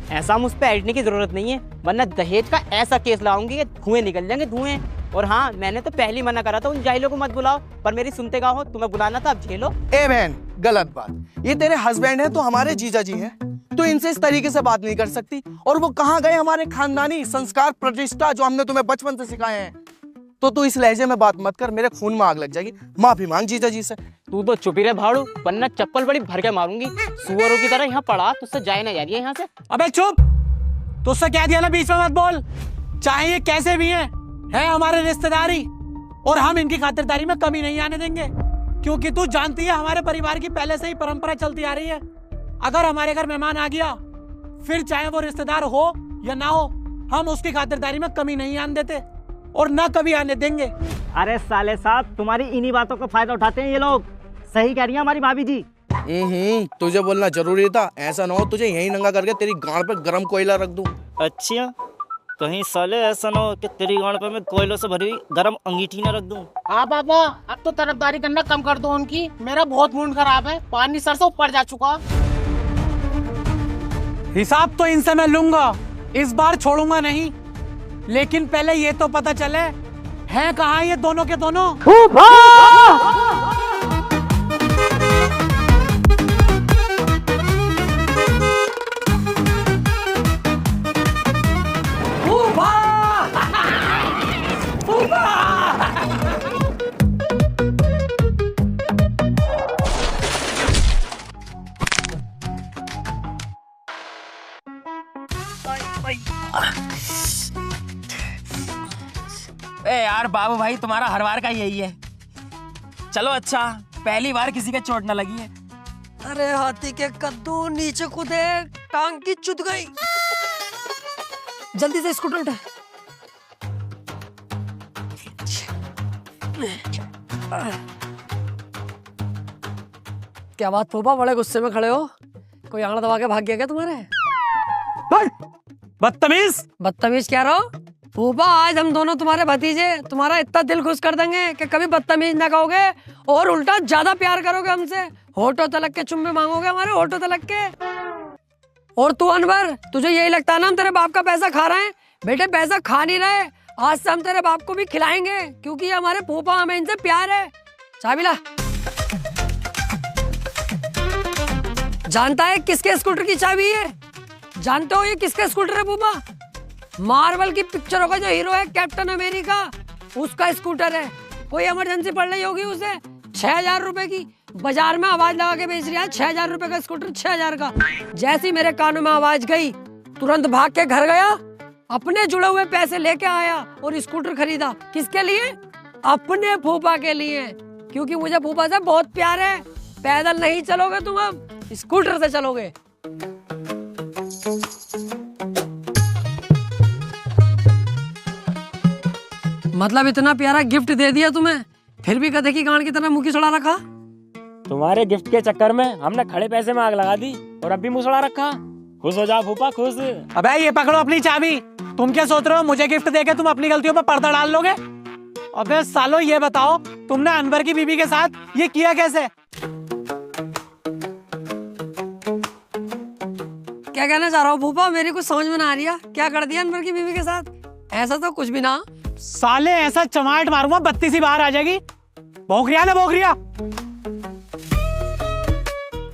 ऐसा मुझ पे ऐडने की जरूरत नहीं है, वरना दहेज का ऐसा केस लाऊंगी कि धुएं निकल जाएंगे धुएं। और हाँ, मैंने तो पहले मना करा था उन जाहिलों को मत बुलाओ, पर मेरी सुनते का हो, तुम्हें बुलाना था, अब झेलो। ए बहन, गलत बात। ये तेरे हस्बैंड है तो हमारे जीजा जी हैं, तो इनसे इस तरीके से बात नहीं कर सकती। और वो कहाँ गए हमारे खानदानी संस्कार प्रतिष्ठा जो हमने तुम्हें बचपन से सिखाए हैं। तो तू इस लहजे में बात मत कर, मेरे खून में आग लग जाएगी। माफी मांग जीजा जी से। तू तो चुप ही रह भाड़ू, वरना चप्पल बड़ी भर के मारूंगी। सुअरों की तरह यहाँ पड़ा, तुझसे जाए ना जा रही है यहाँ से। अबे चुप, तुझसे कह दिया ना बीच में मत बोल। चाहे ये कैसे भी हैं, है हमारे रिश्तेदारी, और हम इनकी खातिरदारी में कमी नहीं आने देंगे। क्योंकि तू जानती है हमारे परिवार की पहले से ही परंपरा चलती आ रही है, अगर हमारे घर मेहमान आ गया, फिर चाहे वो रिश्तेदार हो या ना हो, हम उसकी खातिरदारी में कमी नहीं आने देते और ना कभी आने देंगे। अरे साले साहब, तुम्हारी इन्हीं बातों का फायदा उठाते हैं ये लोग। सही कह रही है हमारी भाभी जी। तुझे बोलना जरूरी था। ऐसा ना हो तुझे यही नंगा करके तेरी गांड पे गरम कोयला रख दूं। अच्छा, कहीं साले ऐसा ना हो कि तेरी गांड पे मैं कोयलों से भरी गरम अंगीठी ना रख दूं। हाँ पापा, अब तो तरफदारी करना कम कर दो उनकी। मेरा बहुत मूड खराब है, पानी सर से ऊपर जा चुका। हिसाब तो इनसे मैं लूंगा, इस बार छोड़ूंगा नहीं। लेकिन पहले ये तो पता चले हैं कहाँ ये दोनों के दोनों। ए यार बाबू भाई, तुम्हारा हर बार का यही है। चलो अच्छा, पहली बार किसी के चोट ना लगी है। अरे हाथी के कद्दू, नीचे कूदे, टांग की चुद गई। जल्दी से स्कूटर उठा। क्या बात फूफा, बड़े गुस्से में खड़े हो? कोई आंगड़ा दबा के भाग गया क्या तुम्हारे? बदतमीज। बदतमीज क्या रहो फूफा, आज हम दोनों तुम्हारे भतीजे तुम्हारा इतना दिल खुश कर देंगे कि कभी बदतमीज ना कहोगे और उल्टा ज्यादा प्यार करोगे हमसे। होठों तलक के चुम्मे मांगोगे हमारे, होठों तलक के। और तू अनवर, तुझे यही लगता है ना हम तेरे बाप का पैसा खा रहे हैं? बेटे पैसा खा नहीं रहे, आज से हम तेरे बाप को भी खिलाएंगे, क्योंकि ये हमारे फूफा, हमें इनसे प्यार है। चाबी ला। जानता है किसके स्कूटर की चाबी है? जानते हो ये किसका स्कूटर है फूफा? मार्वल की पिक्चरों का जो हीरो है कैप्टन अमेरिका, उसका स्कूटर है। कोई इमरजेंसी पड़ रही होगी उसे, 6,000 रुपए की बाजार में आवाज लगा के बेच रहा है। 6,000 रुपए का स्कूटर, 6,000 का। जैसी मेरे कानों में आवाज गई, तुरंत भाग के घर गया, अपने जुड़े हुए पैसे लेके आया और स्कूटर खरीदा। किसके लिए? अपने फूफा के लिए, क्योंकि मुझे फूफा से बहुत प्यार है। पैदल नहीं चलोगे तुम, अब स्कूटर से चलोगे। मतलब इतना प्यारा गिफ्ट दे दिया तुम्हें, फिर भी गधे की गांड की तरह मुंह की सड़ा रखा। तुम्हारे गिफ्ट के चक्कर में हमने खड़े पैसे में आग लगा दी और अब भी मुंह सड़ा रखा। खुश हो जाओ फूफा, खुश। अबे ये पकड़ो अपनी चाबी। तुम क्या सोच रहे हो मुझे गिफ्ट देके तुम अपनी गलतियों पर पर्दा डाल लोगे? अबे सालो, ये बताओ तुमने अनवर की बीवी के साथ ये किया कैसे? क्या कहना चाह रहा हो फूफा? मेरी कुछ समझ में ना आ रही है। क्या कर दिया अनवर की बीवी के साथ? ऐसा तो कुछ भी ना। साले ऐसा चमाट मारूंगा बत्ती सी बाहर आ जाएगी। भोगरिया ना भोगरिया।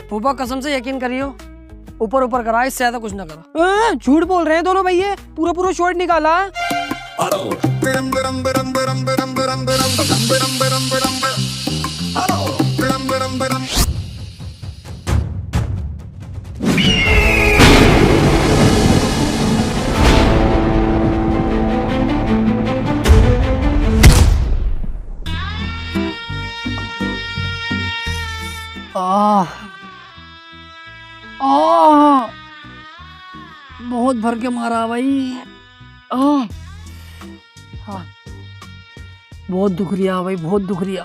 फूफा कसम से यकीन करियो, ऊपर ऊपर करा, इससे ज्यादा कुछ ना करा। झूठ बोल रहे हैं दोनों भैया, पूरा शॉट निकाला। बहुत भर के मारा भाई। बहुत दुख रिया भाई, बहुत दुख रिया।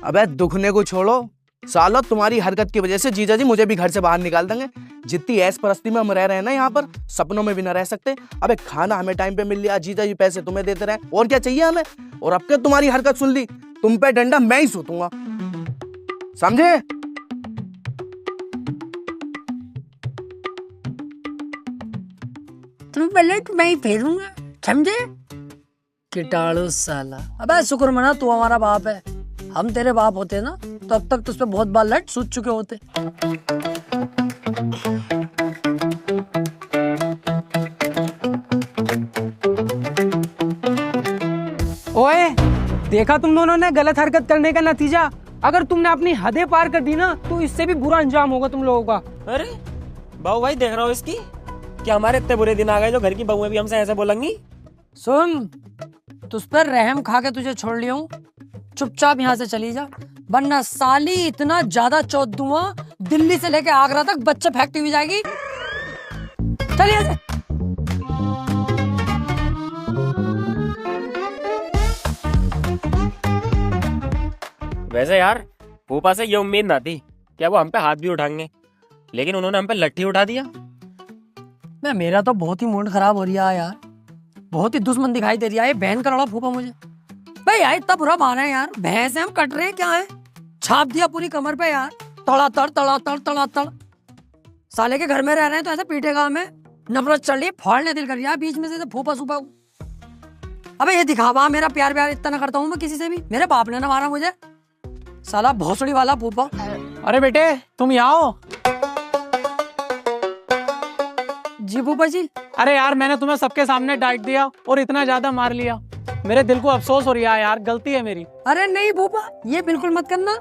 अबे दुखने को छोड़ो सालो, तुम्हारी हरकत की वजह से जीजा जी मुझे भी घर से बाहर निकाल देंगे। जितनी ऐश परस्ती में हम रह रहे हैं ना यहाँ पर, सपनों में भी ना रह सकते। अबे खाना हमें टाइम पे मिल लिया, जीजा जी पैसे तुम्हें देते रहे, और क्या चाहिए हमें? और अब क्या तुम्हारी हरकत सुन ली, तुम पे डंडा मैं ही सूतूंगा, समझे? सातवीं पलट मैं ही फेरूंगा, समझे? कीटाणु साला। अबे शुक्र मना तू हमारा बाप है, हम तेरे बाप होते ना तो अब तक तुझ पे बहुत बार लट सूझ चुके होते। ओए, देखा तुम दोनों ने गलत हरकत करने का नतीजा। अगर तुमने अपनी हदें पार कर दी ना तो इससे भी बुरा अंजाम होगा तुम लोगों का। अरे बाबू भाई देख रहा हूँ इसकी, क्या हमारे इतने बुरे दिन आ गए जो घर की बहुएं भी हमसे ऐसे बोलेंगी? सुन, तुझ पर रहम खा के तुझे छोड़ लिया हूँ, चुपचाप यहाँ से चली जा, वरना साली इतना ज्यादा चौथ दूंगा दिल्ली से लेके आगरा तक बच्चे फेंकती हुई जाएगी। चल यहाँ से। वैसे यार फूफा से ये उम्मीद ना थी कि वो हम पे हाथ भी उठाएंगे, लेकिन उन्होंने हम पे लट्ठी उठा दिया। मैं मेरा तो बहुत ही मूड खराब हो रहा है यार, बहुत ही दुश्मन दिखाई दे रही है ये बहन का लड़ा फूफा मुझे। भाई यार इतना बुरा मारा है यार, भैंस है हम कट रहे हैं क्या है? छाप दिया पूरी कमर पे यार, तड़ातड़ तड़ातड़ तड़ातड़। साले के घर में रह रहे हैं तो ऐसे पीटेगा हमें, नफरत चल रही है, फाड़ने दिल कर रही है बीच में से फूफा सूफा। अबे ये दिखावा, मेरा प्यार प्यार इतना ना करता हूँ मैं किसी से भी, मेरे बाप ने ना मारा मुझे, साला भोसड़ी वाला फूफा। अरे बेटे तुम यहाँ हो? जी फूफा जी। अरे यार मैंने तुम्हें सबके सामने डांट दिया और इतना ज्यादा मार लिया, मेरे दिल को अफसोस हो रहा है यार, गलती है मेरी। अरे नहीं फूफा, ये बिल्कुल मत करना,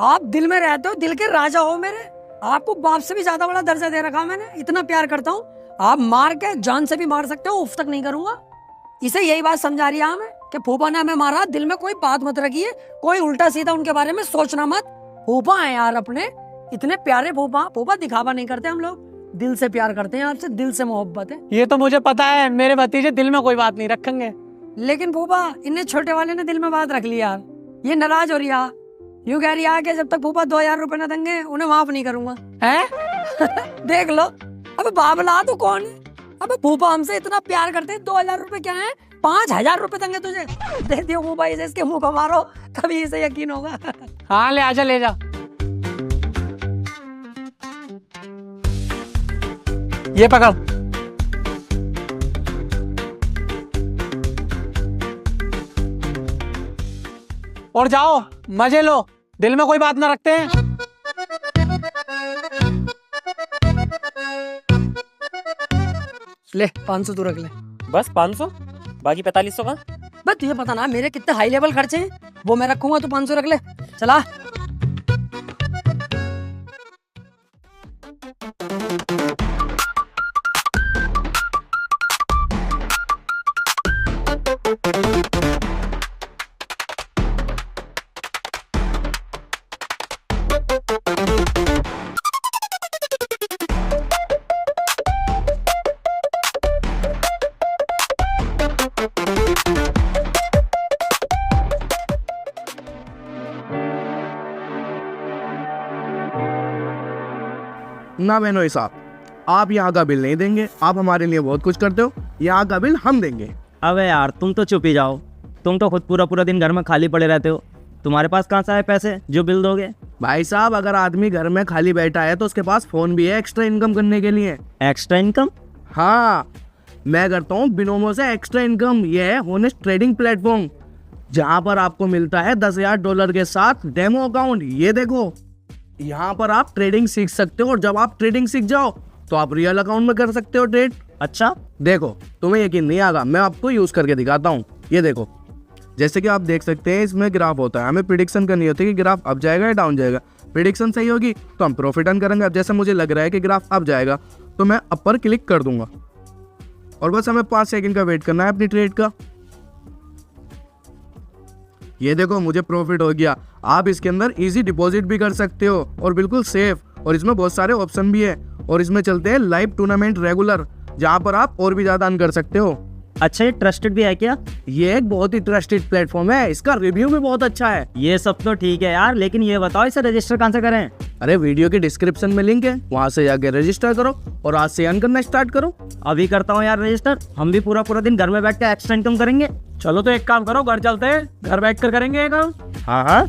आप दिल में रहते हो, दिल के राजा हो मेरे, आपको बाप से भी ज्यादा बड़ा दर्जा दे रखा मैंने, इतना प्यार करता हूँ, आप मार के जान से भी मार सकते हो, उफ तक नहीं करूंगा। इसे यही बात समझा रही है हमें कि फूफा ने हमें मारा, दिल में कोई बात मत रखिए, कोई उल्टा सीधा उनके बारे में सोचना मत। फूफा है यार अपने, इतने प्यारे फूफा, फूफा दिखावा नहीं करते हम लोग, दिल से प्यार करते हैं आपसे, दिल से मोहब्बत है। ये तो मुझे पता है, मेरे भतीजे दिल में कोई बात नहीं रखेंगे। लेकिन फूफा इन्हें छोटे वाले ने दिल में बात रख लिया, ये नाराज हो रही है, यूं कह रही है कि जब तक फूफा 2000 रुपए न देंगे उन्हें माफ नहीं करूंगा। हैं? देख लो, अबे बाबला तो कौन है? अबे फूफा हमसे इतना प्यार करते हैं, 2000 रुपए क्या है, 5000 रुपए देंगे तुझे, दे दियो फूफा, इसे इसके मुंह पर मारो, तभी इसे यकीन होगा। हाँ ले आजा ले जा। ये पकड़। और जाओ मजे लो, दिल में कोई बात ना रखते हैं। ले 500 तू रख ले। बस 500, बाकी 4500 का? बस तुझे पता ना मेरे कितने हाई लेवल खर्चे हैं, वो मैं रखूंगा, तू 500 रख ले, चला। ना बहनों साहब, आप यहाँ का बिल नहीं देंगे, आप हमारे लिए बहुत कुछ करते हो, यहाँ का बिल हम देंगे। अबे यार तुम तो चुप ही जाओ, तुम तो खुद पूरा पूरा दिन घर में खाली पड़े रहते हो, तुम्हारे पास कहाँ से आए पैसे जो बिल दोगे? भाई साहब अगर आदमी घर में खाली बैठा है तो उसके पास फोन भी है एक्स्ट्रा इनकम करने के लिए। Extra income? हाँ, मैं करता हूँ बिनोमो से एक्स्ट्रा इनकम। ये है होनेस्ट ट्रेडिंग प्लेटफॉर्म, जहाँ पर आपको मिलता है $10,000 के साथ डेमो अकाउंट। ये देखो, यहाँ पर आप ट्रेडिंग सीख सकते हो, और जब आप ट्रेडिंग सीख जाओ तो आप रियल अकाउंट में कर सकते हो ट्रेड। अच्छा देखो, तुम्हें यकीन नहीं आएगा, मैं आपको यूज करके दिखाता हूँ। ये देखो, जैसे कि आप देख सकते हैं इसमें ग्राफ होता है, हमें प्रिडिक्शन करनी होती है कि ग्राफ अप जाएगा या डाउन जाएगा। प्रिडिक्शन सही होगी तो हम प्रॉफिट अर्न करेंगे। अब जैसे मुझे लग रहा है कि ग्राफ अप जाएगा तो मैं अप पर क्लिक कर दूंगा, और बस हमें 5 सेकंड का वेट करना है अपनी ट्रेड का। ये देखो मुझे प्रॉफिट हो गया। आप इसके अंदर इजी डिपॉजिट भी कर सकते हो और बिल्कुल सेफ, और इसमें बहुत सारे ऑप्शन भी है, और इसमें चलते हैं लाइव टूर्नामेंट रेगुलर, जहाँ पर आप और भी ज्यादा अर्न कर सकते हो। अच्छा, ये ट्रस्टेड भी है क्या? ये एक बहुत ही ट्रस्टेड प्लेटफॉर्म है, इसका रिव्यू भी बहुत अच्छा है। ये सब तो ठीक है यार, लेकिन ये बताओ इसे रजिस्टर कहाँ से करें? अरे वीडियो के डिस्क्रिप्शन में लिंक है, वहाँ से जाके रजिस्टर करो और आज से अर्न करना स्टार्ट करो। अभी करता हूँ यार रजिस्टर, हम भी पूरा पूरा दिन घर में बैठ के एक्स्ट्रा इनकम करेंगे। चलो तो एक काम करो, घर चलते हैं, घर बैठ कर करेंगे ये काम। हाँ हाँ।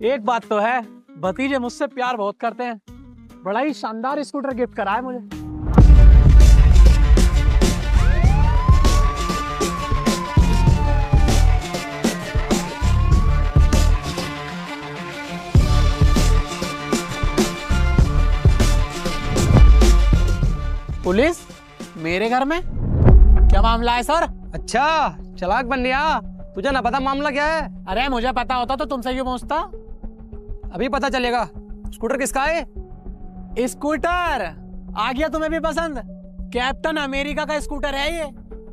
एक बात तो है, भतीजे मुझसे प्यार बहुत करते हैं। बड़ा ही शानदार स्कूटर गिफ्ट करा है मुझे। पुलिस मेरे घर में? क्या मामला है सर? अच्छा चालाक बन गया, तुझे ना पता मामला क्या है? अरे मुझे पता होता तो तुमसे क्यों पूछता? अभी पता चलेगा। स्कूटर किसका है? स्कूटर आ गया तुम्हें भी पसंद? कैप्टन अमेरिका का स्कूटर है ये।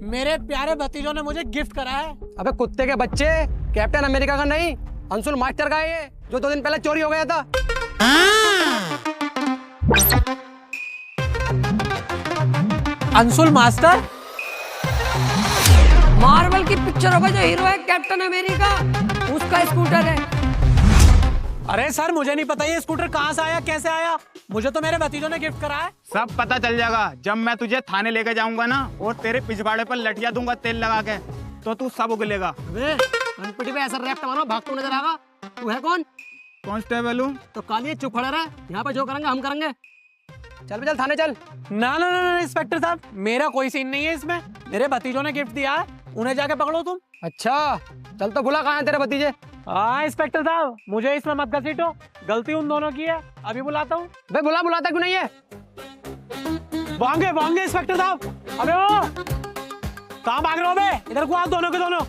मेरे प्यारे भतीजों ने मुझे गिफ्ट करा है। अबे कुत्ते के बच्चे, कैप्टन अमेरिका का नहीं, अंशुल मास्टर का है ये, जो 2 दिन पहले चोरी हो गया था। अंशुल मास्टर? मार्वल की पिक्चरों का जो हीरो है कैप्टन अमेरिका, उसका स्कूटर है। अरे सर मुझे नहीं पता ये स्कूटर कहाँ से आया, कैसे आया। मुझे तो मेरे भतीजों ने गिफ्ट करा है। सब पता चल जाएगा जब मैं तुझे थाने लेके जाऊंगा ना, और तेरे पिछवाड़े पर लठिया दूंगा तेल लगा के, तो तू सब उगलेगा। अनपटी पे ऐसा रैप मारो, भागतू नजर आएगा। तू है कौन? कांस्टेबल हूँ। तो काली चुप खड़ा रहा, यहाँ पे जो करेंगे हम करेंगे। चल बे चल थाने चल। ना ना ना इंस्पेक्टर साहब, मेरा कोई सीन नहीं है इसमें। मेरे भतीजों ने गिफ्ट दिया है, उन्हें जाके पकड़ो तुम। अच्छा चल, तो बुला कहाँ है तेरे भतीजे? हाँ इंस्पेक्टर साहब, मुझे इसमें मत घसीटो, गलती उन दोनों की है। अभी बुलाता हूँ। बे बुलाता क्यों नहीं है? भागे भागे इंस्पेक्टर साहब। अबे ओ कहाँ भाग रहे हो बे? इधर को आओ दोनों के दोनों।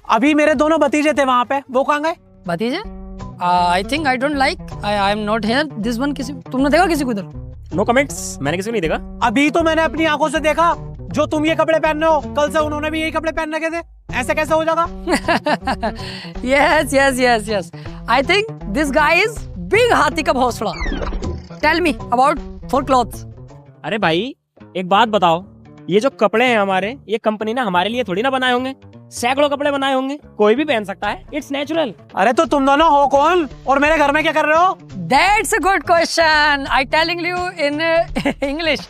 अभी मेरे दोनों भतीजे थे वहां पे, वो कहाँ गए? भतीजे? I think I don't like, I am not here this one. किसी तुमने देखा किसी को इधर? नो कमेंट्स, मैंने किसी को नहीं देखा। अभी तो मैंने अपनी आंखों से देखा, जो तुम ये कपड़े पहन रहे हो, कल से उन्होंने भी यही कपड़े पहन रखे थे। ऐसे कैसे हो जाएगा? Yes yes yes yes, I think this guy is big हाथी का भौसला। Tell me about for clothes. अरे भाई एक बात बताओ, ये जो कपड़े हैं हमारे, ये कंपनी ने हमारे लिए थोड़ी ना बनाए होंगे। सैकड़ों कपड़े बनाए होंगे, कोई भी पहन सकता है, इट्स नेचुरल। अरे तो तुम दोनों हो कौन और मेरे घर में क्या कर रहे हो? That's a good question. I telling you in English.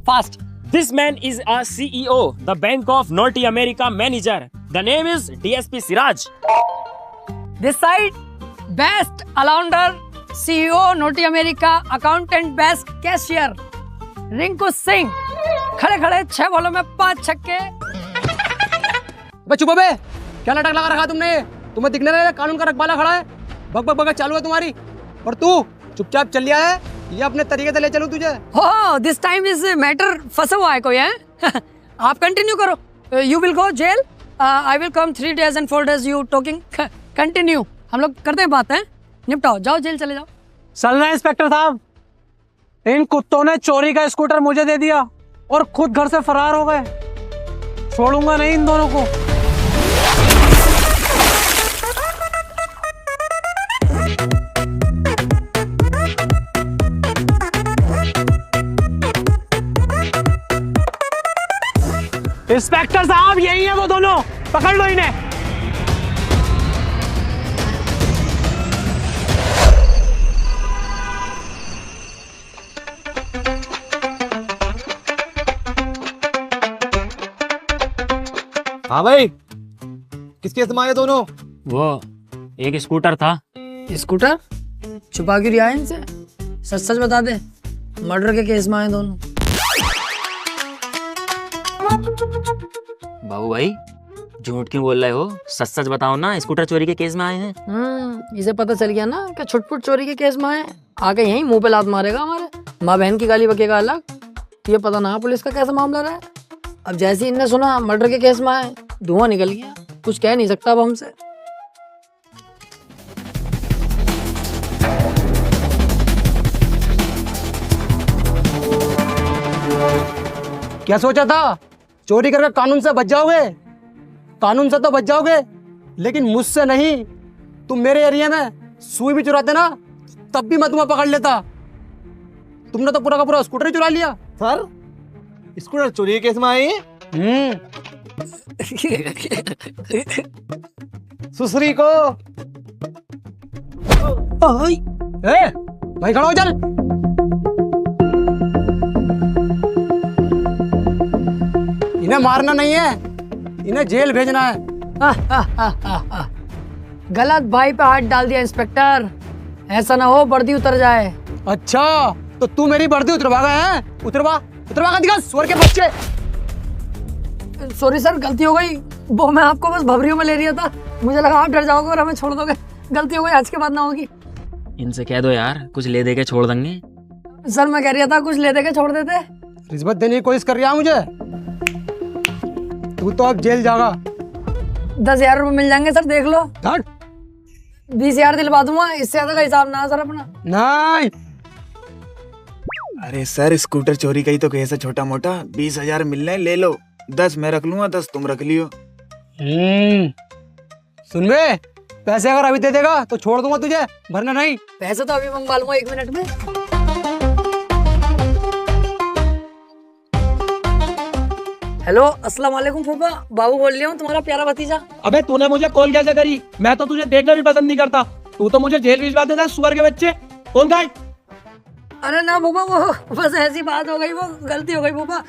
Fast. This man is a CEO, the Bank of North America manager. The name is DSP Siraj. This side, best allounder, CEO North America, accountant, best cashier, Rinku Singh. खड़े खड़े 6 बॉलों में 5 छक्के। बे चुप बे, क्या नाटक लगा रखा तुमने? तुम्हें दिखने रहा है कानून का रखवाला खड़ा है, बक बक बक चालू है तुम्हारी। और तू चुपचाप चल लिया है, ये अपने तरीके से ले चलूं तुझे? हो दिस टाइम इज मैटर फंसा हुआ है कोई है? आप कंटिन्यू करो। You will go jail, I will come 3 days and 4 days। You talking continue, हम लोग करते हैं बात है, निपटाओ, जाओ जेल चले जाओ। चल रहे इंस्पेक्टर साहब, इन कुत्तों ने चोरी का स्कूटर मुझे दे दिया और खुद घर से फरार हो गए। छोड़ूंगा नहीं इन दोनों को। इंस्पेक्टर साहब यही है वो दोनों, पकड़ लो इन्हें। हाँ भाई, किस केस में आए दोनों? वो एक स्कूटर था। स्कूटर? छुपा क्यों रिया इनसे? सच सच बता दे, मर्डर के केस में आए दोनों। बाबू भाई झूठ क्यों बोल रहे हो? सच सच बताओ ना, स्कूटर चोरी के केस में आए हैं। इसे पता चल गया ना कि छुटपुट चोरी के केस में आए, आके यहीं मुंह पे लात मारेगा हमारे। माँ बहन की गाली बकेगा अलग। ये पता ना पुलिस का कैसा मामला रहा है। अब जैसे इनने सुना मर्डर के केस में आए, धुआं निकल गया, कुछ कह नहीं सकता अब हमसे। क्या सोचा था? चोरी करके कानून से बच जाओगे? कानून से तो बच जाओगे, लेकिन मुझसे नहीं। तुम मेरे एरिया में सुई भी चुराते ना, तब भी मैं तुम्हें पकड़ लेता। तुमने तो पूरा का पूरा स्कूटर ही चुरा लिया। सर, स्कूटर चोरी के केस में आए हैं? सुसरी को। ए, भाई खड़ा हो चल। इन्हें मारना नहीं है, इन्हें जेल भेजना है। गलत भाई पे हाथ डाल दिया इंस्पेक्टर, ऐसा ना हो वर्दी उतर जाए। अच्छा, तो तू मेरी वर्दी उतरवागा है? उतरवागा दिखा सुअर के बच्चे। सॉरी सर, गलती हो गई। वो मैं आपको बस भवरियों में ले रहा था, मुझे लगा आप डर जाओगे और हमें छोड़ दोगे। गलती हो गई, आज के बाद ना होगी। इनसे कह दो यार, कुछ ले दे के छोड़ देंगे। सर मैं कह रहा था कुछ ले दे के छोड़ देते। रिश्वत देने की कोशिश कर रहा है मुझे। तू तो अब जेल जागा। 10,000 रुपये मिल जाएंगे सर, देख लो। 20,000 दिलवा दूंगा, इससे ज्यादा का हिसाब ना सर अपना। नहीं। अरे सर, स्कूटर चोरी का ही तो केस है छोटा मोटा। 20,000 मिल रहे, ले लो। 10 मैं रख लूंगा, 10 तुम रख लियो। सुन बे, पैसे अगर अभी दे देगा तो छोड़ दूंगा तुझे, वरना नहीं। पैसे तो अभी मंगवा लूंगा 1 मिनट में। हेलो, अस्सलाम वालेकुम फूफा, बाबू बोल रही हूँ, तुम्हारा प्यारा भतीजा। अबे तूने मुझे कॉल कैसे करी? मैं तो तुझे देखना भी पसंद नहीं करता। तू तो मुझे जेल भिजवा देता, सुअर के बच्चे। कौन था? अरे ना फूफा, वो बस ऐसी बात हो गई, वो गलती हो गई फूफा।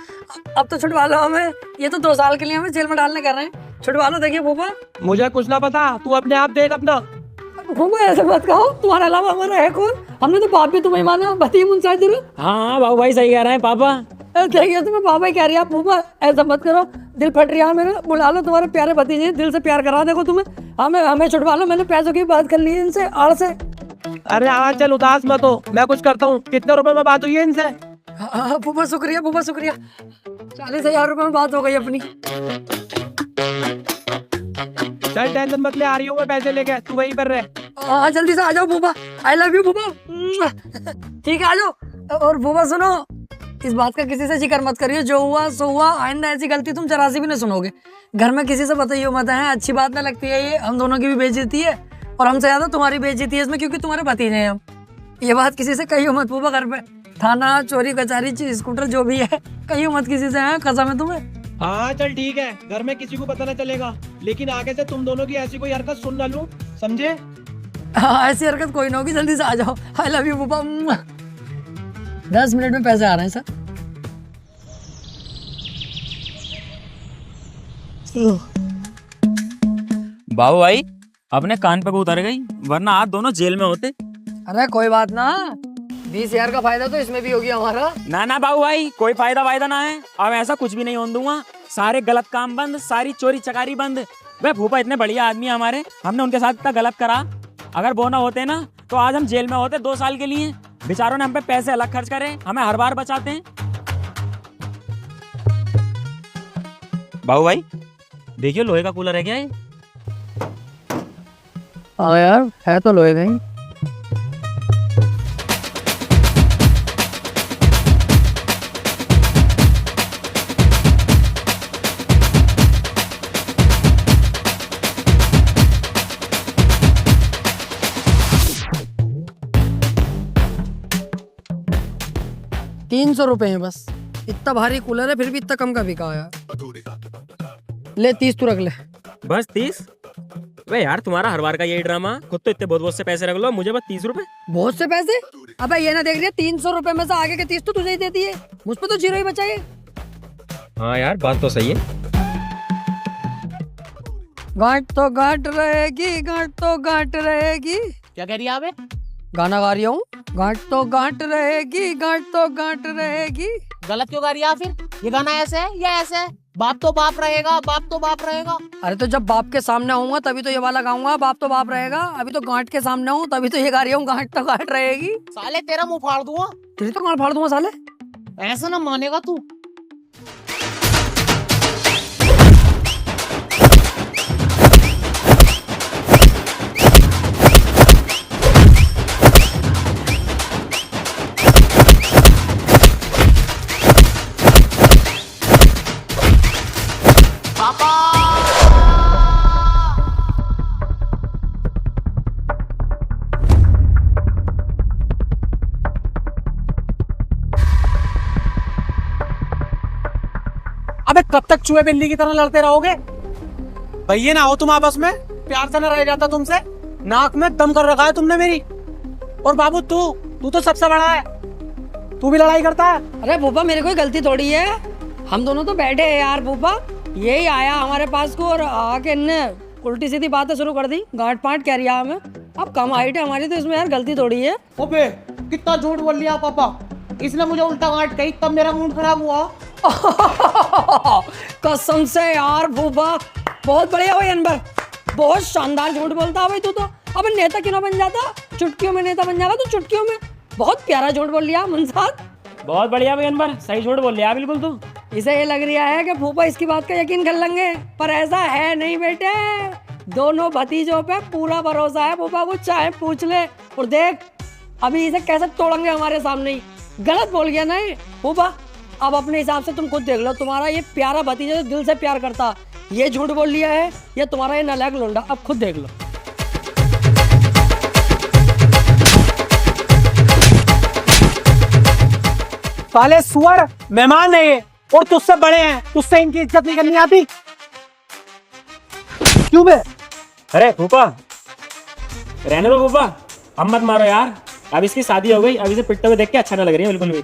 अब तो छुड़वा लो हमें, ये तो 2 साल के लिए हमें जेल में डालने कर रहे हैं। छुड़वा लो, देखिए फूफा। मुझे कुछ ना पता, तू अपने आप देख अपना। फूफा ऐसे मत कहो, तुम्हारे अलावा हमारा है कौन? हमने तो बाप भी तुम्हें माना, बताइए मुंसाई जरूर। हाँ बाबू भाई सही कह रहे हैं पापा। देखिए तुम्हें बाबा ही कह रही है फूफा, ऐसा मत करो, दिल फट रहा है मेरा। बुला लो तुम्हारे प्यारे भतीजे, दिल से प्यार करा देखो तुम्हें। हमें छुड़वा लो, मैंने पैसों की बात कर ली है इनसे, आड़ से। अरे हाँ चल, उदास मत हो, मैं कुछ करता हूँ। कितने रुपए में बात हुई है इनसे? हाँ फूफा शुक्रिया, फूफा शुक्रिया। 40,000 रुपए में बात हो गई अपनी। चल टेंशन मत ले, आ रही हूँ मैं पैसे लेके, तू वहीं पर रहे। हाँ जल्दी से आ जाओ फूफा, आई लव यू फूफा। ठीक है आ जाओ। और फूफा सुनो, इस बात का किसी से जिक्र मत करिए, जो हुआ सो हुआ। आइंदा ऐसी गलती तुम जरा सी भी नहीं सुनोगे। घर में किसी से बताइए मत है, अच्छी बात ना लगती है ये। हम दोनों की भी बेइज्जती है और हमसे ज्यादा तुम्हारी बेइज्जती है इसमें, क्योंकि तुम्हारे भतीजे हैं हम। ये बात किसी से कहियो मत फूफा, घर पे थाना चोरी कचहरी स्कूटर जो भी है कहियो मत किसी से, है कसम है तुम्हें। हाँ चल ठीक है, घर में किसी को पता न चलेगा, लेकिन आगे से तुम दोनों की ऐसी कोई हरकत सुन ना लूं, समझे? हाँ ऐसी हरकत कोई ना होगी, जल्दी से आ जाओ। आई लव यू फूफा। 10 मिनट में पैसे आ रहे हैं सर। बाबू भाई अपने कान पे को उतर गई, वरना आप दोनों जेल में होते। अरे कोई बात ना, 20,000 का फायदा तो इसमें भी हो गया हमारा। ना बाबू भाई, कोई फायदा ना है। अब ऐसा कुछ भी नहीं होने दूंगा। सारे गलत काम बंद, सारी चोरी चकारी बंद। वे फूफा इतने बढ़िया आदमी हमारे, हमने उनके साथ इतना गलत करा। अगर वो ना होते ना तो आज हम जेल में होते 2 साल के लिए। बेचारों ने हम पे पैसे अलग खर्च करे, हमें हर बार बचाते हैं। बाबू भाई देखिए, लोहे का कूलर है क्या ये? हाँ यार है तो लोहे का ही। ₹300 है बस। इतना भारी कूलर है फिर भी इतना कम का बिका यार। ले 30 तू रख ले। बस 30? वे यार तुम्हारा हर बार का यही ड्रामा। खुद तो इतने बहुत से पैसे रख लो, मुझे बस 30 रुपए। बहुत से पैसे? अबे ये ना देख रही है, 300 रुपए में से आगे के 30 तो तुझे ही दे दिए, मुझ पे तो 0 ही बचा है। हाँ यार बात तो सही है। गांठ तो गांठ रहेगी, गांठ तो गांठ रहेगी। क्या कह रही है आप? गाना गा रही हूँ, गांठ तो गांठ रहेगी, गांठ तो गांठ रहेगी। गलत क्यों गा रही है आप फिर? ये गाना ऐसे है या ऐसे है? बाप तो बाप रहेगा, बाप तो बाप रहेगा। अरे तो जब बाप के सामने होऊंगा तभी तो ये वाला गाऊंगा, बाप तो बाप रहेगा। अभी तो गांठ के सामने हूँ तभी तो ये गा रही हूँ, गांठ तो गांठ रहेगी। साले तेरा मुंह फाड़ दूंगा। तेरी तो गांठ फाड़ दूंगा साले। ऐसा ना मानेगा तू। अबे कब तक चूहे बिल्ली की तरह लड़ते रहोगे? भैया ना हो तुम आपस में? प्यार से न रह जाता तुमसे। नाक में दम कर रखा है तुमने मेरी। और बाबू तू तो सबसे बड़ा है, तू भी लड़ाई करता है। अरे फूफा मेरी कोई गलती थोड़ी है, हम दोनों तो बैठे हैं यार। फूफा यही आया हमारे पास को और आके इनने उल्टी सीधी बातें शुरू कर दी, गांठ पाट कह रही है हमें। अब कम हाइट है हमारी तो इसमें यार गलती थोड़ी है। ओबे कितना झूठ बोल लिया पापा, इसने मुझे उल्टा गांठ कही तब मेरा मूड खराब हुआ। कसम से यार फूफा बहुत बढ़िया भाई अनवर, बहुत शानदार झूठ बोलता है भाई तू तो। अब नेता क्यों ना बन जाता, चुटकियों में नेता बन जाता तू, चुटकियों में। बहुत प्यारा झूठ बोल लिया मुंसाद, बहुत बढ़िया भाई अनवर, सही झूठ बोल लिया बिल्कुल तू। इसे ये लग रहा है कि फूफा इसकी बात का यकीन कर लेंगे, पर ऐसा है नहीं बेटे। दोनों भतीजों पे पूरा भरोसा है फूफा को, चाहे पूछ ले। और देख अभी इसे कैसे तोड़ेंगे हमारे सामने ही। गलत बोल गया नहीं फूफा, अब अपने हिसाब से तुम खुद देख लो। तुम्हारा ये प्यारा भतीजा जो दिल से प्यार करता, ये झूठ बोल लिया है, या तुम्हारा ये नालायक लोंडा, अब खुद देख लो। साले सुअर मेहमान है ये, और तुझसे बड़े हैं, तुझसे इनकी इज्जत नहीं करनी आती क्यों बे? अरे फूफा रहने दो फूफा, अब मत मारो यार। अब इसकी शादी हो गई, अब इसे पिटते हुए देख के अच्छा ना लग रही है बिल्कुल भी।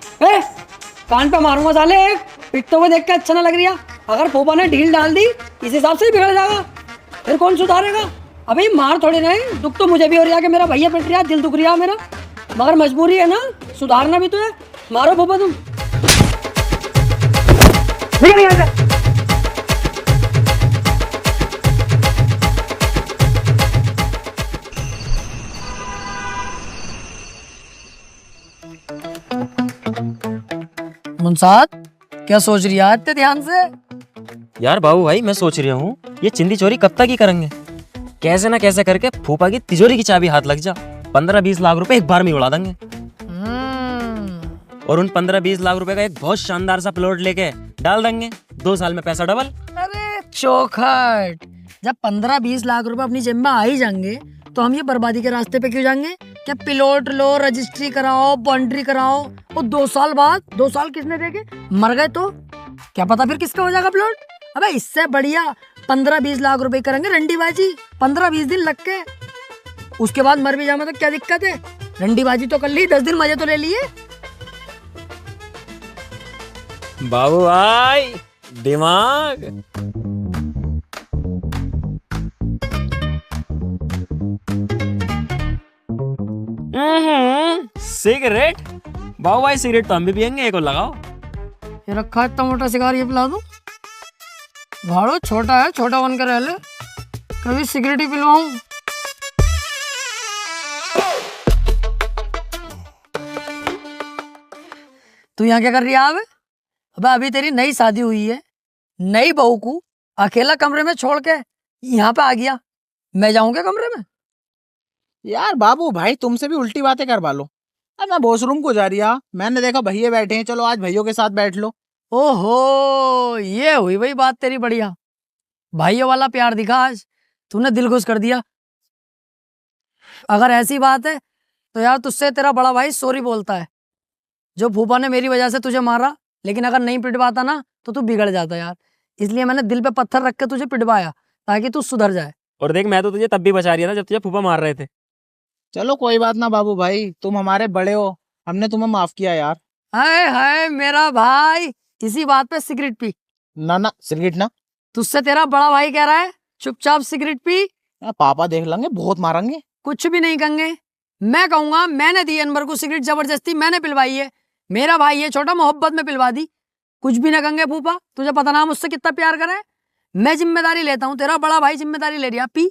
कान पे मारूंगा साले, पिटते हुए देख के अच्छा ना लग रही है। अगर फूफा ने ढील डाल दी इस हिसाब से ही बिगड़ जाएगा, फिर कौन सुधारेगा? अभी मार थोड़ी नहीं, दुख तो मुझे भी हो रहा है कि मेरा भैया पिट रहा, दिल दुख रहा मेरा, मगर मजबूरी है ना, सुधारना भी तो है। मारो फूफा तुम। मुंसाद क्या सोच रही है इतने ध्यान से? यार बाबू भाई मैं सोच रहा हूँ ये चिंदी चोरी कब तक ही करेंगे, कैसे ना कैसे करके फूफा की तिजोरी की चाबी हाथ लग जा, 15-20 लाख रुपए एक बार में उड़ा देंगे। और उन 15-20 लाख रुपए का एक बहुत शानदार सा प्लॉट लेके डाल देंगे, 2 साल में पैसा डबल। अरे चौखट, जब 15-20 लाख रुपए अपनी जेब में आ ही जाएंगे तो हम ये बर्बादी के रास्ते पे क्यों जाएंगे? क्या प्लॉट लो, रजिस्ट्री कराओ, बाउंड्री कराओ, और 2 साल बाद, 2 साल किसने देखे? मर गए तो क्या पता फिर किसका हो जाएगा प्लॉट। अबे इससे बढ़िया 15-20 लाख रुपए करेंगे रंडीबाजी, 15-20 दिन लग के, उसके बाद मर भी जाए तो क्या दिक्कत है? रंडीबाजी तो कर ली, 10 दिन मजे तो ले लिए। बाबू भाई दिमाग। सिगरेट बाबू भाई, सिगरेट तो हम भी पियेंगे, एक और लगाओ। ये रखा है इतना मोटा सिगार, ये पिला दो। भाड़ो छोटा है, छोटा बन कर रह ले, कभी सिगरेट ही पिलवाऊं। तू यहाँ क्या कर रही है? अब अभी तेरी नई शादी हुई है, नई बहू को अकेला कमरे में छोड़ के यहाँ पे आ गया, मैं जाऊंगा कमरे में? यार बाबू भाई तुमसे भी उल्टी बातें करवा लो। अब मैं वॉशरूम को जा रही हूँ, मैंने देखा भैया बैठे हैं, चलो आज भैयों के साथ बैठ लो। ओहो, ये हुई भाई बात तेरी बढ़िया, भाइयों वाला प्यार दिखा आज, तूने दिल खुश कर दिया। अगर ऐसी बात है तो यार तुझसे तेरा बड़ा भाई सॉरी बोलता है, जो फूफा ने मेरी वजह से तुझे मारा, लेकिन अगर नहीं पिटवाता ना तो तू बिगड़ जाता यार, इसलिए मैंने दिल पे पत्थर रख के तुझे पिटवाया ताकि तू सुधर जाए। और देख मैं तो तुझे तब भी बचा रही था जब तुझे फूफा मार रहे थे। चलो कोई बात ना बाबू भाई, तुम हमारे बड़े हो, हमने तुम्हें माफ किया यार। हाय हाय मेरा भाई, इसी बात पे सिगरेट पी। ना ना सिगरेट ना, तुझसे तेरा बड़ा भाई कह रहा है चुपचाप सिगरेट पी। पापा देख लेंगे, बहुत मारेंगे। कुछ भी नहीं कहेंगे, मैं कहूंगा मैंने दी अनवर को सिगरेट, जबरदस्ती मैंने पिलवाई है, मेरा भाई है छोटा, मोहब्बत में पिलवा दी। कुछ भी ना कहेंगे फूफा, तुझे पता ना मुझसे कितना प्यार करे। मैं जिम्मेदारी लेता हूँ, तेरा बड़ा भाई जिम्मेदारी ले रहा। पी।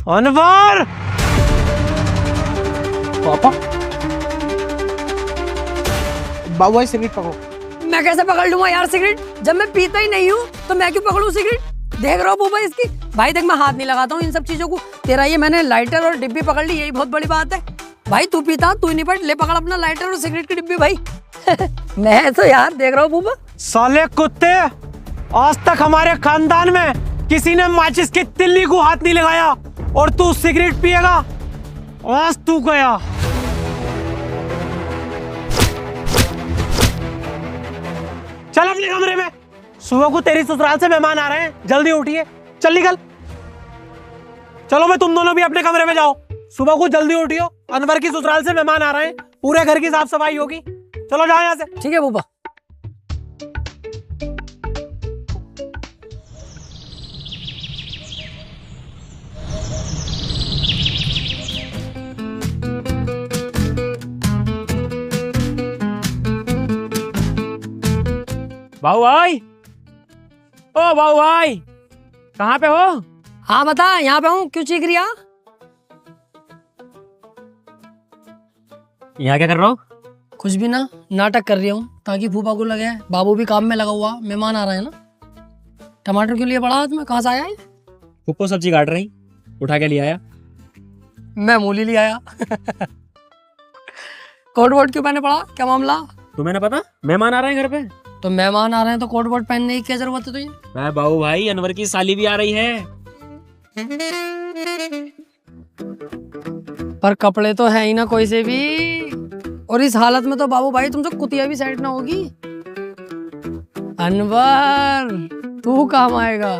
अनवर पापा, बाबू भाई सिगरेट पकड़ो। मैं कैसे पकड़ लूंगा यार सिगरेट, जब मैं पीता ही नहीं हूँ तो मैं क्यों पकड़ूं सिगरेट? देख रहा हो फूफा इसकी। भाई देख मैं हाथ नहीं लगाता हूँ इन सब चीजों को, तेरा ये मैंने लाइटर और डिब्बी पकड़ ली, यही बहुत बड़ी बात है। भाई तू पीता, तू नहीं पकड़, ले पकड़ अपना लाइटर और सिगरेट की डिब्बी भाई। मैं तो यार देख रहा हूँ फूफा। साले कुत्ते, आज तक हमारे खानदान में किसी ने माचिस की तिल्ली को हाथ नहीं लगाया, और तू सिगरेट पिएगा, आज तू गया। चल अपने कमरे में। सुबह को तेरी ससुराल से मेहमान आ रहे हैं, जल्दी उठिए, चल निकल। चलो मैं तुम दोनों भी अपने कमरे में जाओ। सुबह को जल्दी उठियो, अनवर की ससुराल से मेहमान आ रहे हैं, पूरे घर की साफ सफाई होगी। चलो जाओ यहाँ से। ठीक है फूफा। बाबू भाई, ओ बाबू भाई, कहाँ पे हो? हाँ बता, यहाँ पे हूँ, क्यों चीख रही है? यहाँ क्या कर रहा हो? कुछ भी ना, नाटक कर रही हूँ ताकि फूफा को लगे बाबू भी काम में लगा हुआ, मेहमान आ रहे हैं ना। टमाटर क्यों लिए पड़ा हाथ में, कहाँ से आया है? फूफो सब्जी काट रही, उठा के ले आया। मैं मूली ले आया। कोट वोट क्यों पहने पड़ा, क्या मामला? तुम्हें ना पता मेहमान आ रहे हैं घर पे? तो मेहमान आ रहे हैं तो कोट वोट पहनने की क्या जरूरत है तुझे? मैं बाबू भाई, अनवर की साली भी आ रही है। पर कपड़े तो है ही ना कोई से भी, और इस हालत में तो बाबू भाई तुमसे कुतिया भी सेट ना होगी। अनवर तू काम आएगा।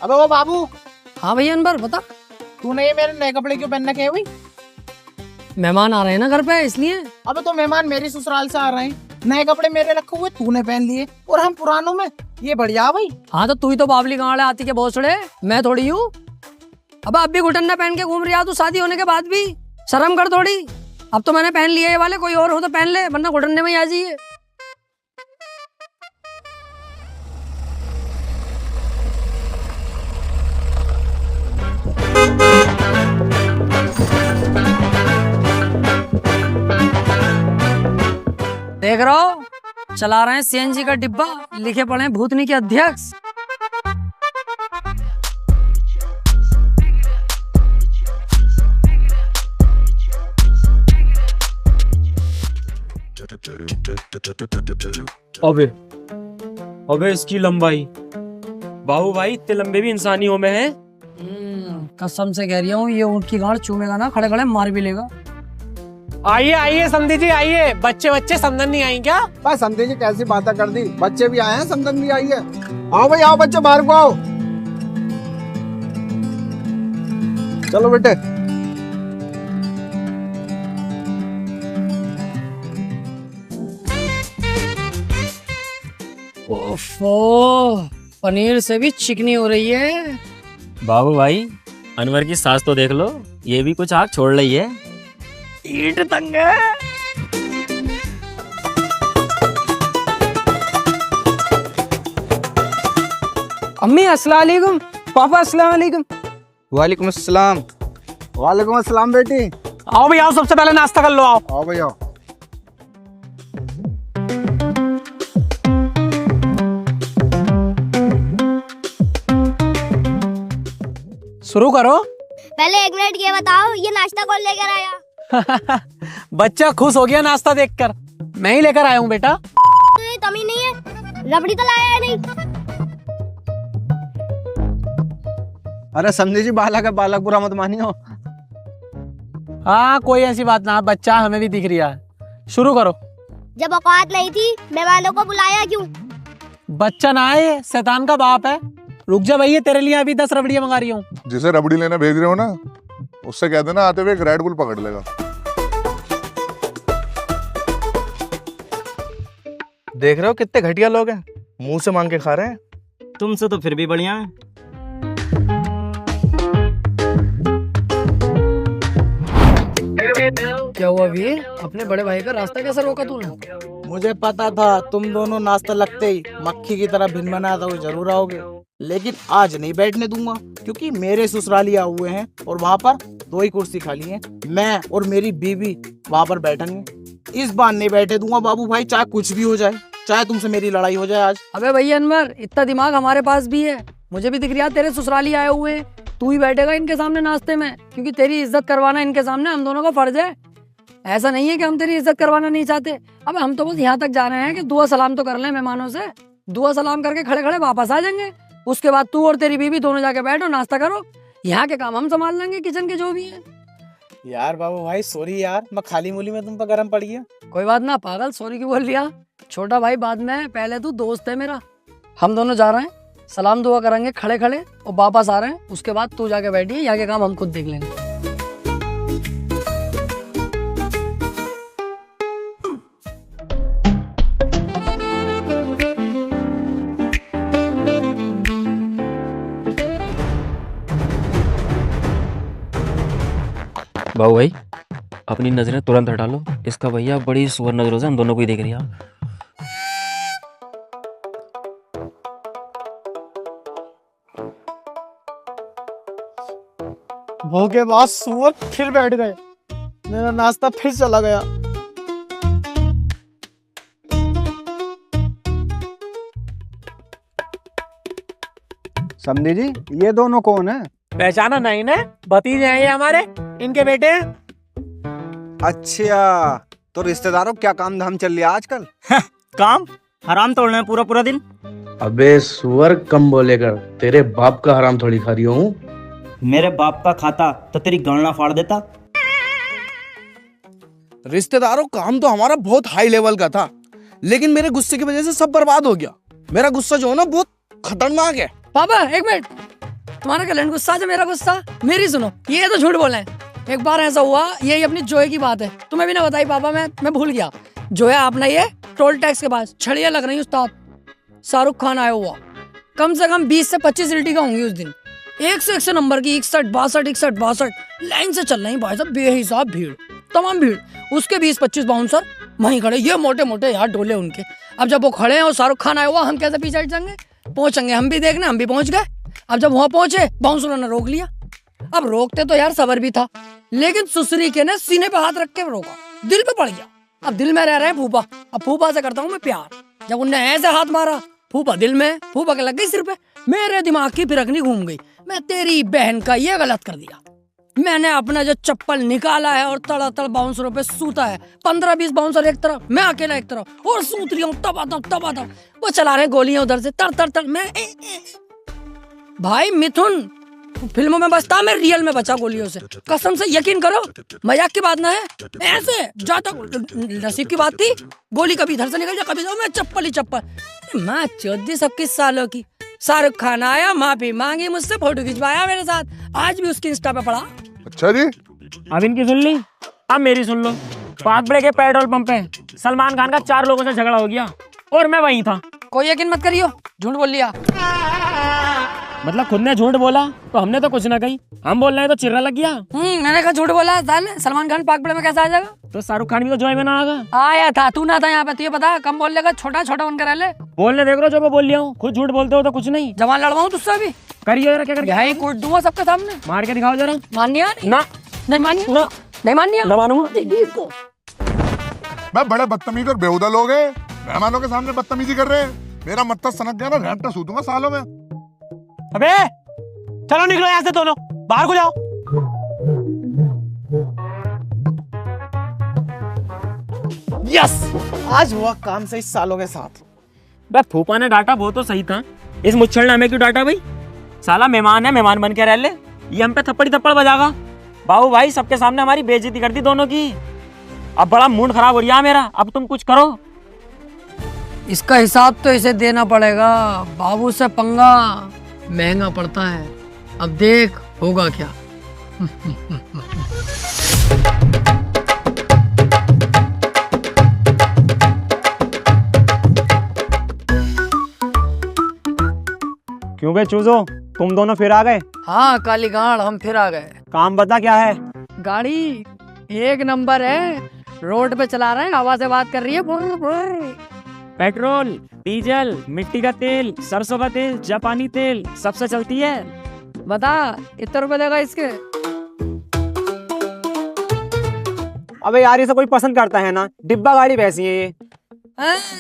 अबे वो बाबू, हाँ भैया अनवर बता। तूने ये मेरे नए कपड़े क्यों पहन रखे हैं भाई? मेहमान आ रहे हैं ना घर पे, इसलिए। अबे तो मेहमान मेरी ससुराल से आ रहे हैं, नए कपड़े मेरे रखे हुए तूने पहन लिए और हम पुरानों में, ये बढ़िया भाई। हाँ तो तू ही तो बावली गाँव आती के भोसड़े, मैं थोड़ी हूँ। अब भी घुटन्ना पहन के घूम रही तू शादी होने के बाद भी, शर्म कर थोड़ी। अब तो मैंने पहन लिए ये वाले, कोई और हो तो पहन ले, वरना घुटन्ने में ही आ जाइए। देख रहा हो, चला रहे हैं सीएनजी का डिब्बा, लिखे पड़े हैं भूतनी के अध्यक्ष। अबे अबे इसकी लंबाई, बाबू भाई इतने लंबे भी इंसानियों में है। कसम से कह रही हूँ, ये ऊँट की गांड चूमेगा ना, खड़े खड़े मार भी लेगा। आइए आइए समधी जी आइए। बच्चे समझन नहीं आई क्या? भाई समधी जी कैसी बातें कर दी, बच्चे भी आए हैं, समझन भी आई है। आओ भाई आओ बच्चे, बाहर को आओ। चलो बेटे। ओफो, पनीर से भी चिकनी हो रही है। बाबू भाई, अनवर की सास तो देख लो, ये भी कुछ आग छोड़ रही है। ईट तंग है। अम्मी अस्सलाम वालेकुम, पापा अस्सलाम वालेकुम। वालेकुम अस्सलाम। वालेकुम अस्सलाम बेटी। आओ भाई आओ, सबसे पहले नाश्ता कर लो। आओ आओ भाई आओ। शुरू करो। पहले 1 मिनट ये बताओ, ये नाश्ता कौन लेकर आया? बच्चा खुश हो गया नाश्ता देखकर, मैं ही लेकर आया हूँ बेटा। तुझे तमी नहीं है, रबड़ी तो लाया है नहीं। अरे समझी जी, बालक है, बालक बुरा मत मानियो। हाँ कोई ऐसी बात ना, बच्चा हमें भी दिख रहा है। शुरू करो। जब औकात नहीं थी, मेहमानों को बुलाया क्यों? बच्चा ना आए, शैतान का बाप है। रुक जा भैया, तेरे लिए अभी 10 रबड़ियाँ मंगा रही हूँ। जिसे रबड़ी लेने भेज रहे हो ना, उससे कह देना आते हुए एक रेड बुल पकड़ लेगा। देख रहे हो कितने घटिया लोग हैं, मुंह से मांग के खा रहे हैं। तुमसे तो फिर भी बढ़िया है। क्या हुआ वीर, अपने बड़े भाई का रास्ता कैसे रोका तूने? मुझे पता था तुम दोनों नाश्ता लगते ही मक्खी की तरह भिन बनाया था, वो जरूर आओगे, लेकिन आज नहीं बैठने दूंगा, क्योंकि मेरे ससुरालिया हुए हैं और वहाँ पर 2 ही कुर्सी खाली है। मैं और मेरी बीवी वहाँ पर बैठेंगे, इस बार नहीं बैठे दूंगा बाबू भाई, चाहे कुछ भी हो जाए, चाहे तुमसे मेरी लड़ाई हो जाए आज। अबे भैया अनवर, इतना दिमाग हमारे पास भी है, मुझे भी दिख रहा है तेरे ससुराली आए हुए हैं, तू ही बैठेगा इनके सामने नाश्ते में, क्योंकि तेरी इज्जत करवाना इनके सामने हम दोनों का फर्ज है। ऐसा नहीं है कि हम तेरी इज्जत करवाना नहीं चाहते। अब हम तो बस यहाँ तक जा रहे हैं कि दुआ सलाम तो कर लें मेहमानों से, दुआ सलाम करके खड़े खड़े वापस आ जाएंगे। उसके बाद तू और तेरी बीवी दोनों जाके बैठो, नाश्ता करो, यहाँ के काम हम संभाल लेंगे, किचन के जो भी है। यार बाबू भाई सॉरी यार, मैं खाली मूली में तुम पर गरम पड़ गया। कोई बात ना पागल, सॉरी क्यों बोल लिया? छोटा भाई बाद में, पहले तू दोस्त है मेरा। हम दोनों जा रहे हैं, सलाम दुआ करेंगे खड़े खड़े और वापस आ रहे हैं। उसके बाद तू जाके बैठिए, यहाँ के काम हम खुद देख लेंगे। बाबू भाई अपनी नजरें तुरंत हटा लो, इसका भैया बड़ी सुअर नजरों से हम दोनों को ही देख रही है। वो के बाद सुअर फिर बैठ गए, मेरा नाश्ता फिर चला गया। समझी जी, ये दोनों कौन है? पहचाना नहीं ना? भतीजे हैं ये हमारे, इनके बेटे हैं। अच्छा, तो रिश्तेदारों क्या काम धाम चल रहा आजकल? काम हराम तोड़ना है पूरा पूरा दिन। अबे सुअर कम बोलेगा, तेरे बाप का हराम थोड़ी खा रही हूँ। मेरे बाप का खाता तो तेरी गणना फाड़ देता। रिश्तेदारों काम तो हमारा बहुत हाई लेवल का था, लेकिन मेरे गुस्से की वजह से सब बर्बाद हो गया। मेरा गुस्सा जो है ना बहुत खतरनाक है। पापा एक मिनट, तुम्हारा कैलेंडर गुस्सा जो मेरा गुस्सा, मेरी सुनो, ये तो झूठ बोले। एक बार ऐसा हुआ, यही अपनी जोए की बात है, तुम्हें भी ना बताई पापा, मैं भूल गया। जोया अपना ये टोल टैक्स के पास छड़ियाँ लग रही उस्ताद, शाहरुख खान आया हुआ, कम से कम 20 से 25 सीटी का होंगी उस दिन। 100 नंबर की 61 लाइन से चल रही भाई साहब, बेहिसाब भीड़, तमाम भीड़। उसके 20-25 बाउंसर वहीं खड़े, ये मोटे मोटे यार डोले उनके। अब जब वो खड़े हैं और शाहरुख खान आया हुआ, हम कैसे पीछे हट जाएंगे? पहुंचेंगे हम भी देखने, हम भी पहुंच गए। अब जब वहां पहुंचे, बाउंसरों ने रोक लिया। अब रोकते तो यार सबर भी था, लेकिन सुसरी के ने सीने पे हाथ रख के रोका, दिल पे पड़ गया। अब दिल में रह रहे हैं फूफा, अब फूफा से करता हूँ मैं प्यार। जब उनने ऐसे हाथ मारा, फूफा दिल में, फूफा के लग गई सिर पे। मेरे दिमाग की फिरकनी घूम गई, मैं तेरी बहन का ये गलत कर दिया। मैंने अपना जो चप्पल निकाला है और तड़ातड़ बाउंसरों पे सूता है, 15-20 बाउंसर एक तरफ, मैं अकेला एक तरफ, और सूत रही हूँ तब वो चला रहे गोलियां उधर से, तर मैं भाई मिथुन फिल्मों में बचता, मैं रियल में बचा गोलियों से, कसम से यकीन करो, मजाक की बात ना है। ऐसे जाता, नसीब की बात थी, गोली कभी इधर से निकल जाए, कभी मैं चप्पल ही चप्पल। मैं 14-21 सालों की, शाहरुख खान आया, माफी मांगी मुझसे, फोटो खिंचवाया मेरे साथ, आज भी उसकी इंस्टा पे पड़ा। अच्छा जी, अब इनकी सुन ली, अब मेरी सुन लो। पागबड़े के पेट्रोल पंप पे सलमान खान का 4 लोगों से झगड़ा हो गया और मैं वहीं था। कोई यकीन मत करियो, झूठ बोल लिया। मतलब खुद ने झूठ बोला तो हमने तो कुछ ना कही, हम बोल रहे हैं तो चिर्रा लग गया। मैंने कहा झूठ बोला, सलमान खान पागबड़े में कैसे आ जाएगा? तो शाहरुख खान भी तो जॉय में ना आगा। आया था, तू ना था यहाँ पे, तुझे पता, कम बोल लेगा, छोटा छोटा उनका रह ले। बोलने देख लो, जो मैं बोल लिया हूँ, खुद झूठ बोलते हो तो कुछ नहीं। जवान लड़वाऊं तुझसे भी? करिए जरा, क्या करके यही कूट दूंगा सबके सामने, मार के दिखाओ जरा। मानिया ना, नहीं मानिया, नहीं मानिया, ना मानूंगा। मैं बड़े बदतमीज और बेहुदा लोग हैं, मेहमानों के सामने बदतमीजी कर रहे हैं। मेरा मत्था सनक गया ना, घंटा सूतूंगा सालों में। अबे चलो निकलो यहाँ से दोनों, बाहर को जाओ। यस, आज हुआ काम सही सालों के साथ। बे फूफा ने डांटा वो तो सही था, इस मुच्छड़ ने हमें क्यों डांटा भाई? साला मेहमान है, मेहमान बन के रह ले, ये हम पे थप्पड़ बजागा। बाबू भाई सबके सामने हमारी बेइज्जती कर दी दोनों की, अब बड़ा मूड खराब हो रहा है मेरा। अब तुम कुछ करो। इसका हिसाब तो इसे देना पड़ेगा, बाबू से पंगा महंगा पड़ता है। अब देख होगा क्या। क्यों बे चूजो, तुम दोनों फिर आ गए? हाँ काली गाड़, हम फिर आ गए। काम बता क्या है? गाड़ी एक नंबर है, रोड पे चला रहे हैं, हवा से बात कर रही है। पेट्रोल, डीजल, मिट्टी का तेल, सरसों का तेल, जापानी तेल, सबसे चलती है। बता कितने रुपए देगा इसके? अबे यार, इसे कोई पसंद करता है ना, डिब्बा गाड़ी वैसी है ये।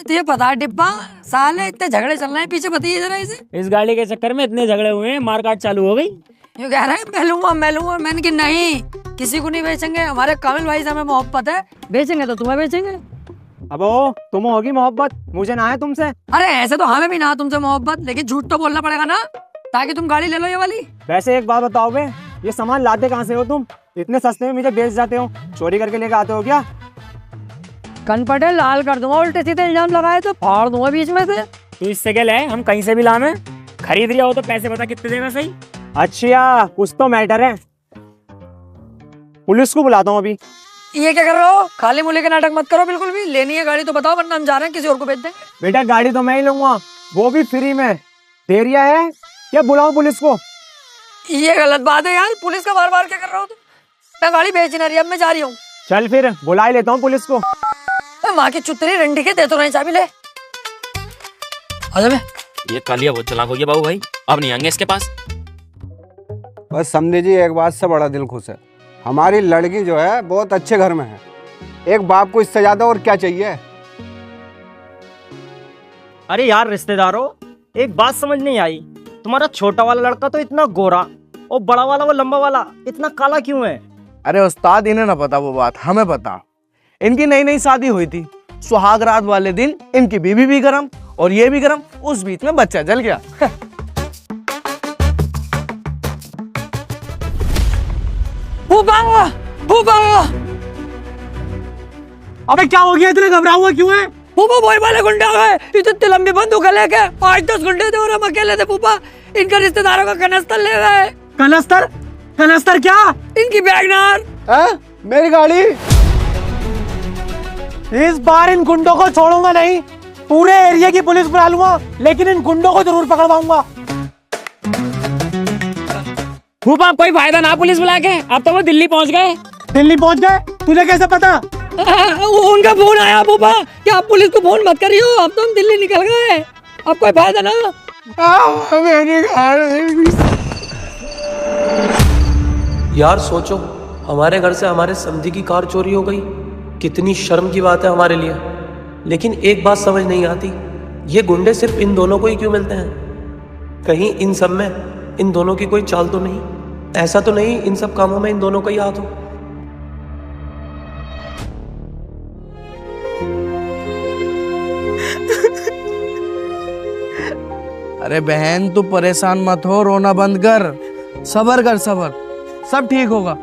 तुझे पता है डिब्बा? साले इतने झगड़े चल रहे हैं, पीछे बताइए जरा इसे। इस गाड़ी के चक्कर में इतने झगड़े हुए हैं, मारकाट चालू हो गई। ये कह रहा है मैं लूंगा, मैंने कि नहीं, किसी को नहीं बेचेंगे, हमारे कामिल भाई से हमें मोहब्बत है, बेचेंगे तो तुम्हें बेचेंगे। अब ओ, तुम होगी मोहब्बत, मुझे ना है तुमसे। अरे ऐसे तो हमें भी ना तुमसे मोहब्बत, लेकिन झूठ तो बोलना पड़ेगा ना, ताकि तुम गाड़ी ले लो ये वाली। वैसे एक बात बताओ बे, ये सामान लाते कहाँ से हो तुम? इतने सस्ते में मुझे बेच जाते हो, चोरी करके लेके आते हो क्या? कन पटे लाल कर दूंगा, उल्टे सीधे इल्जाम लगाए तो फाड़ दूंगा बीच में से। तू इससे क्या ले, हम कहीं से भी लावे। खरीद लिया हो तो पैसे बता कितने देगा सही। अच्छा, कुछ तो मैटर है। पुलिस को बुलाता हूँ अभी। ये क्या कर रहे हो? खाली मुली के नाटक मत करो बिल्कुल भी। लेनी है गाड़ी तो बताओ, वरना हम जा रहे हैं, किसी और को भेज दें। बेटा गाड़ी तो मैं ही लूंगा, वो भी फ्री में। देरिया है क्या बुलाऊं पुलिस को? ये गलत बात है यार, पुलिस का बार बार क्या कर रहा हो तुम? मैं गाड़ी बेच नहीं रही, अब मैं जा रही हूँ। चल फिर बुला ही लेता हूँ पुलिस को। माँ की चुतरी रंडी के दे तो नहीं चाबी ले। आजा बे। ये कालिया बहुत चालाक हो गया बाबू भाई, अब नहीं आएंगे इसके पास। बस समझे जी, एक बात से बड़ा दिल खुश है, हमारी लड़की जो है बहुत अच्छे घर में है। एक बाप को इससे ज्यादा और क्या चाहिए? अरे यार रिश्तेदारों, एक बात समझ नहीं आई, तुम्हारा छोटा वाला लड़का तो इतना गोरा और बड़ा वाला वो लंबा वाला इतना काला क्यों है? अरे उस्ताद, इन्हें ना पता वो बात, हमें पता। इनकी नई नई शादी हुई थी, सुहाग रात वाले दिन इनकी बीवी भी गरम और ये भी गरम, उस बीच में बच्चा जल गया। अबे क्या हो गया, इतने घबरा हुआ क्यों है? फूफा वही वाले गुंडे आ गए, इतनी लंबी बंदूक लेके। 8-10 गुंडे थे और हम अकेले थे फूफा। इनका रिश्तेदारों का कनस्तर ले गए। कनस्तर? कनस्तर क्या? इनकी वैगनआर। मेरी गाड़ी। इस बार इन गुंडों को छोड़ूंगा नहीं, पूरे एरिया की पुलिस बुला लूंगा, लेकिन इन गुंडों को जरूर पकड़वाऊंगा। फूफा कोई फायदा ना पुलिस बुला के, अब तो वो दिल्ली पहुंच गए। दिल्ली पहुंच गए? तुझे कैसे पता? उनका फोन आया फूफा कि आप पुलिस को फोन मत करियो, अब तो हम दिल्ली निकल गए, अब कोई फायदा ना। यार सोचो, हमारे घर से हमारे समधी की कार चोरी हो गई, कितनी शर्म की बात है हमारे लिए। लेकिन एक बात समझ नहीं आती, ये गुंडे सिर्फ इन दोनों को ही क्यों मिलते हैं? कहीं इन सब में इन दोनों की कोई चाल तो नहीं? ऐसा तो नहीं इन सब कामों में इन दोनों का ही हाथ हो? अरे बहन तू परेशान मत हो, रोना बंद कर, सबर कर, सबर, सब ठीक होगा।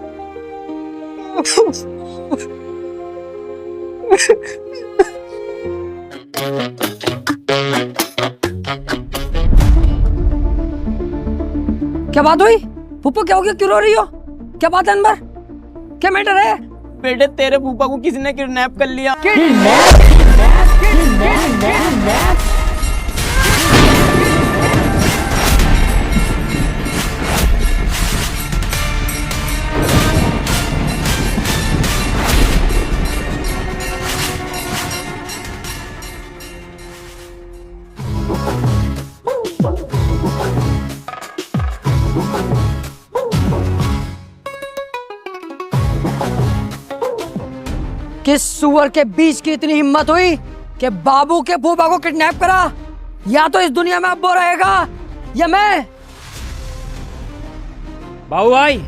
क्या बात हुई फूफा? क्या हो गया, क्यों रो रही हो? क्या बात है अनवर, क्या मैटर है? बेटे तेरे फूफा को किसी ने किडनैप कर लिया। किस सुअर के बीच की इतनी हिम्मत हुई कि बाबू के फूफा को किडनैप करा? या तो इस दुनिया में अब वो रहेगा या मैं। बाबू भाई,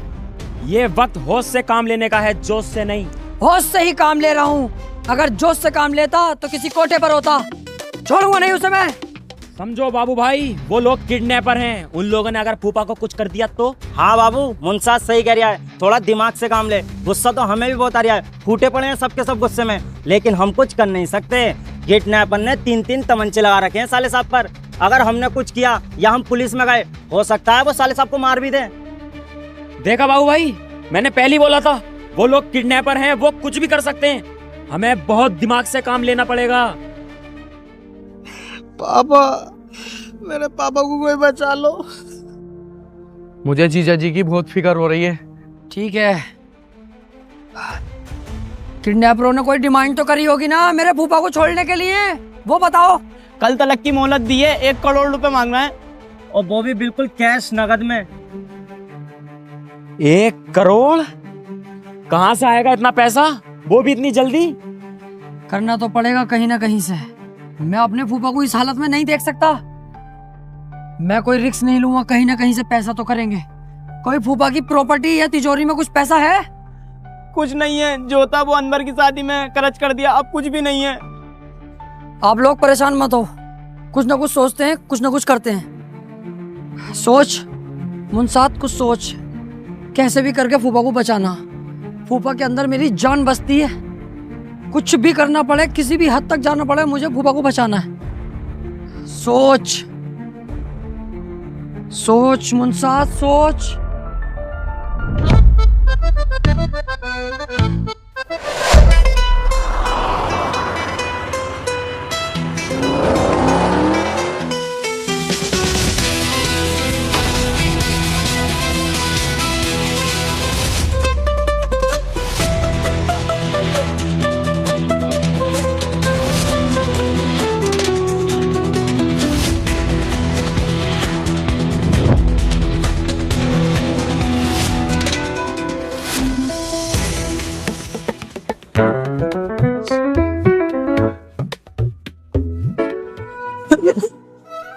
ये वक्त होश से काम लेने का है, जोश से नहीं। होश से ही काम ले रहा हूँ, अगर जोश से काम लेता तो किसी कोठे पर होता। छोड़ूंगा नहीं उसे मैं। समझो बाबू भाई, वो लोग किडनैपर हैं, उन लोगों ने अगर फूफा को कुछ कर दिया तो। हाँ बाबू, मुंसाद सही कह रहा है, थोड़ा दिमाग से काम ले। गुस्सा तो हमें भी बहुत आ रहा है, फूटे पड़े हैं सबके सब गुस्से में, लेकिन हम कुछ कर नहीं सकते। किडनैपर ने 3-3 तमंचे लगा रखे हैं साले साहब पर। अगर हमने कुछ किया या हम पुलिस में गए, हो सकता है वो साले साहब को मार भी दे। देखा बाबू भाई, मैंने पहले ही बोला था, वो लोग किडनैपर हैं, वो कुछ भी कर सकते हैं। हमें बहुत दिमाग से काम लेना पड़ेगा। पापा, मेरे पापा को कोई बचा लो। मुझे जीजा जी की बहुत फिक्र हो रही है। ठीक है, किडनैपरों ने कोई डिमांड तो करी होगी ना मेरे फूफा को छोड़ने के लिए, वो बताओ। कल तलक की मोहलत दी है, 1 करोड़ रुपए मांग रहे हैं, और वो भी बिल्कुल कैश नगद में। 1 करोड़? कहाँ से आएगा इतना पैसा, वो भी इतनी जल्दी? करना तो पड़ेगा कहीं ना कहीं से। मैं अपने फूफा को इस हालत में नहीं देख सकता। मैं कोई रिस्क नहीं लूंगा, कहीं ना कहीं से पैसा तो करेंगे। कोई फूफा की प्रॉपर्टी या तिजोरी में कुछ पैसा है? कुछ नहीं है, जो था वो अनवर की शादी में खर्च कर दिया, अब कुछ भी नहीं है। आप लोग परेशान मत हो, कुछ ना कुछ सोचते हैं, कुछ ना कुछ करते हैं। सोच मुंसाद, कुछ सोच, कैसे भी करके फूफा को बचाना। फूफा के अंदर मेरी जान बसती है। कुछ भी करना पड़े, किसी भी हद तक जाना पड़े, मुझे फूफा को बचाना है। सोच सोच मुनसाद, सोच।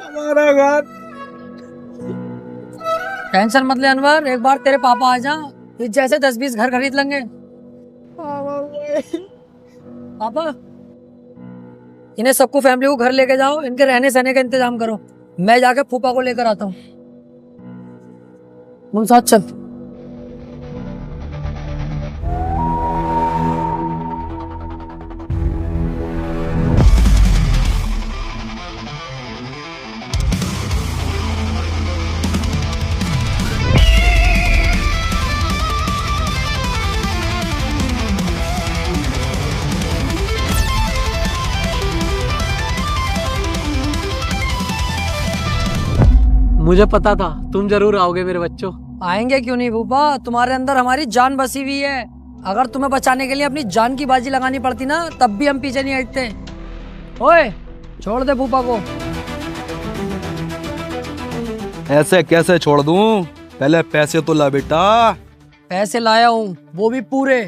हमारा घर। टेंशन मत ले अनवर, एक बार तेरे पापा आ जा, ये जैसे 10-20 घर खरीद लेंगे। पापा, इन्हें सबको, फैमिली को घर लेके जाओ, इनके रहने सहने का इंतजाम करो। मैं जाके फूफा को लेकर आता हूँ। मुनसाद चल। मुझे पता था तुम जरूर आओगे मेरे बच्चों। आएंगे क्यों नहीं फूफा, तुम्हारे अंदर हमारी जान बसी हुई है। अगर तुम्हें बचाने के लिए अपनी जान की बाजी लगानी पड़ती ना, तब भी हम पीछे नहीं हटते। ओए, छोड़ दे फूफा को। ऐसे कैसे छोड़ दूं? पहले पैसे तो ला बेटा। पैसे लाया हूँ, वो भी पूरे,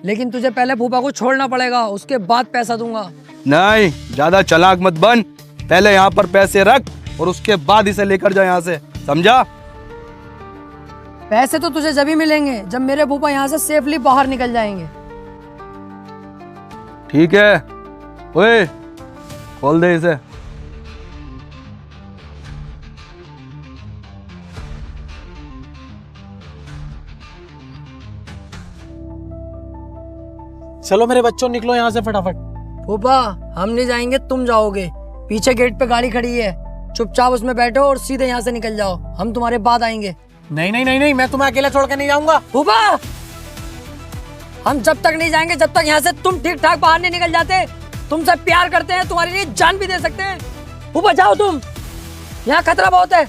लेकिन तुझे पहले फूफा को छोड़ना पड़ेगा, उसके बाद पैसा दूंगा। नहीं, ज्यादा चालाक मत बन। पहले यहाँ पर पैसे रख और उसके बाद इसे लेकर जा यहाँ से, समझा? पैसे तो तुझे जब ही मिलेंगे जब मेरे फूफा यहाँ से सेफली बाहर निकल जाएंगे। ठीक है। ओए, खोल दे इसे। चलो मेरे बच्चों, निकलो यहाँ से फटाफट। फूफा, हम नहीं जाएंगे, तुम जाओगे। पीछे गेट पे गाड़ी खड़ी है, चुपचाप उसमें बैठो और सीधे यहाँ से निकल जाओ। हम तुम्हारे बाद आएंगे। नहीं नहीं नहीं नहीं, मैं तुम्हें अकेला छोड़ के नहीं जाऊंगा। फूफा, हम जब तक नहीं जाएंगे जब तक यहाँ से तुम ठीक ठाक बाहर नहीं निकल जाते। तुमसे प्यार करते हैं, तुम्हारे लिए जान भी दे सकते हैं। फूफा जाओ तुम, यहाँ खतरा बहुत है।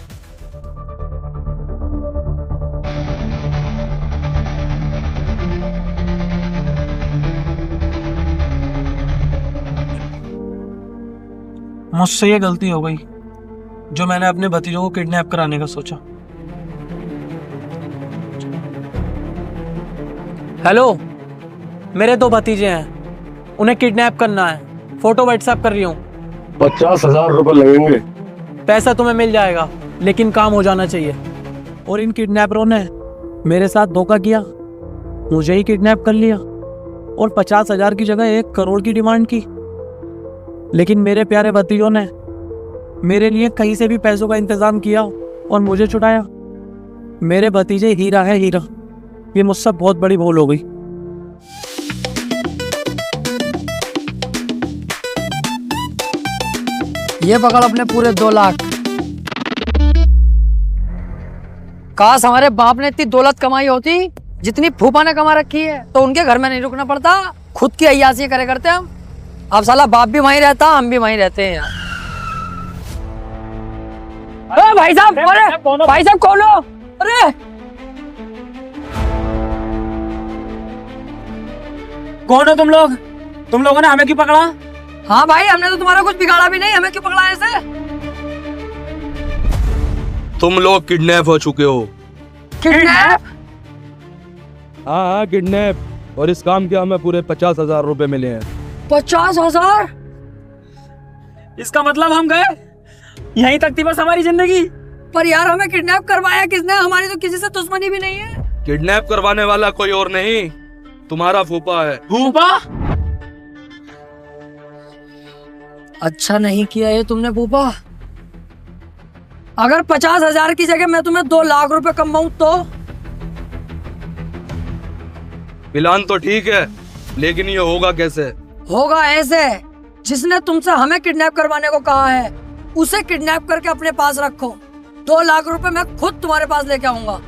मुझसे ये गलती हो गई जो मैंने अपने भतीजों को किडनैप कराने का सोचा। हेलो, मेरे 2 भतीजे हैं, उन्हें किडनैप करना है। फोटो व्हाट्सएप कर रही हूँ। 50,000 रुपए लगेंगे। पैसा तुम्हें मिल जाएगा, लेकिन काम हो जाना चाहिए। और इन किडनैपरों ने मेरे साथ धोखा किया, मुझे ही किडनैप कर लिया और 50,000 की जगह 1 करोड़ की डिमांड की। लेकिन मेरे प्यारे भतीजों ने मेरे लिए कहीं से भी पैसों का इंतजाम किया और मुझे छुड़ाया। मेरे भतीजे हीरा है, हीरा। ये मुझसे बहुत बड़ी भूल हो गई। ये पकड़ अपने पूरे 2 लाख। काश हमारे बाप ने इतनी दौलत कमाई होती जितनी फूफा ने कमा रखी है, तो उनके घर में नहीं रुकना पड़ता, खुद की अय्यासी करे करते हम। अब साला बाप भी वहीं रहता, हम भी वहीं रहते हैं यार। भाई साहब, अरे भाई साहब खोलो। अरे कौन हो तुम लोग? तुम लोगों ने हमें क्यों पकड़ा? हाँ भाई, हमने तो तुम्हारा कुछ बिगाड़ा भी नहीं, हमें क्यों पकड़ा ऐसे? तुम लोग किडनैप हो चुके हो। किडनैप? हाँ, किडनैप। और इस काम के हमें पूरे 50,000 रुपए मिले हैं। 50,000? इसका मतलब हम गए, यहीं तक थी बस हमारी जिंदगी। पर यार, हमें किडनैप करवाया किसने? हमारी तो किसी से दुश्मनी भी नहीं है। किडनैप करवाने वाला कोई और नहीं, तुम्हारा फूफा है। फूफा? अच्छा नहीं किया ये तुमने फूफा। अगर 50,000 की जगह मैं तुम्हें 2 लाख रुपए कमाऊं तो? प्लान तो ठीक है, लेकिन ये होगा कैसे? होगा ऐसे, जिसने तुमसे हमें किडनैप करवाने को कहा है उसे किडनैप करके अपने पास रखो। 2 लाख रुपए मैं खुद तुम्हारे पास लेके आऊंगा।